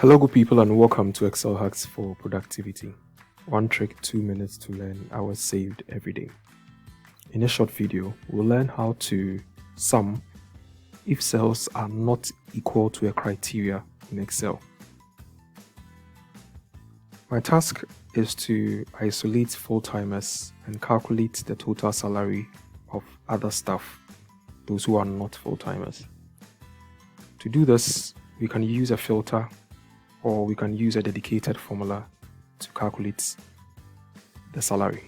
Hello, good people, and welcome to Excel Hacks for Productivity. One trick, 2 minutes to learn hours saved every day. In this short video, we'll learn how to sum if cells are not equal to a criteria in Excel. My task is to isolate full-timers and calculate the total salary of other staff, those who are not full-timers. To do this, we can use a filter or we can use a dedicated formula to calculate the salary.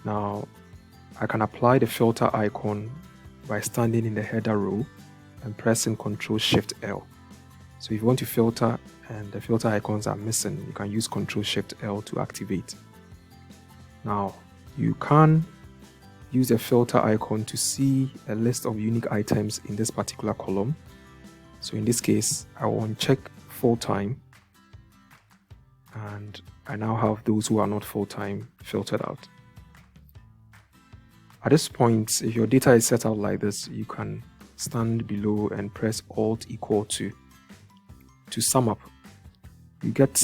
Now, I can apply the filter icon by standing in the header row and pressing Ctrl-Shift-L. So if you want to filter and the filter icons are missing, you can use Ctrl-Shift-L to activate. Now, you can use the filter icon to see a list of unique items in this particular column. So in this case, I will uncheck full-time, and I now have those who are not full-time filtered out. At this point, if your data is set out like this, you can stand below and press Alt equal to sum up. You get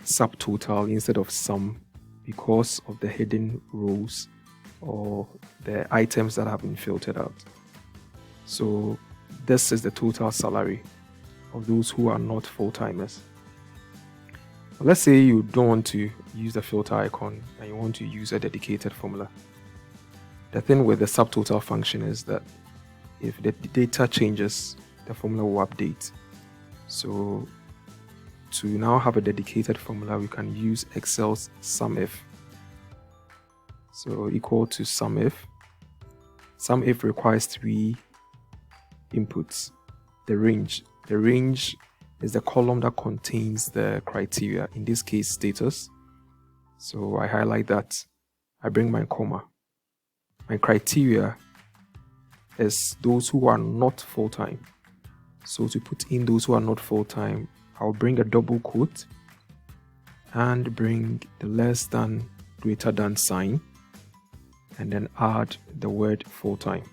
subtotal instead of sum because of the hidden rows or the items that have been filtered out. So this is the total salary of those who are not full-timers. Let's say you don't want to use the filter icon and you want to use a dedicated formula. The thing with the subtotal function is that if the data changes, the formula will update. So to now have a dedicated formula, we can use Excel's SUMIF. So equal to SUMIF. SUMIF requires 3 inputs. The range is the column that contains the criteria, in this case status. So I highlight that, I bring my comma. My criteria is those who are not full-time. So to put in those who are not full-time, I'll bring a double quote and bring the less than greater than sign and then add the word full-time.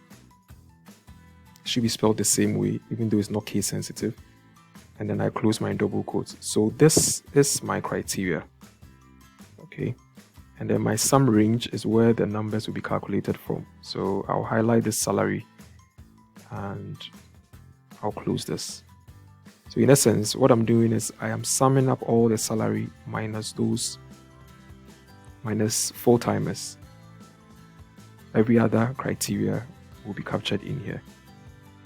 Should be spelled the same way, even though it's not case sensitive. And then I close my double quotes. So this is my criteria. Okay. And then my sum range is where the numbers will be calculated from. So I'll highlight this salary and I'll close this. So in essence, what I'm doing is I am summing up all the salary minus full-timers. Every other criteria will be captured in here.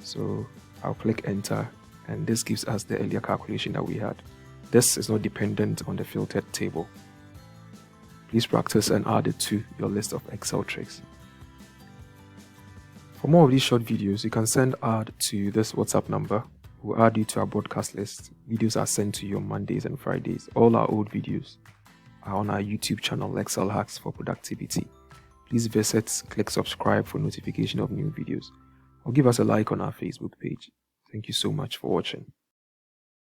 So I'll click enter and this gives us the earlier calculation that we had. This is not dependent on the filtered table. Please practice and add it to your list of Excel tricks. For more of these short videos, you can send ad to this WhatsApp number. We'll add you to our broadcast list. Videos are sent to you on Mondays and Fridays. All our old videos are on our YouTube channel, Excel Hacks for Productivity. Please visit, click subscribe for notification of new videos, or give us a like on our Facebook page. Thank you so much for watching.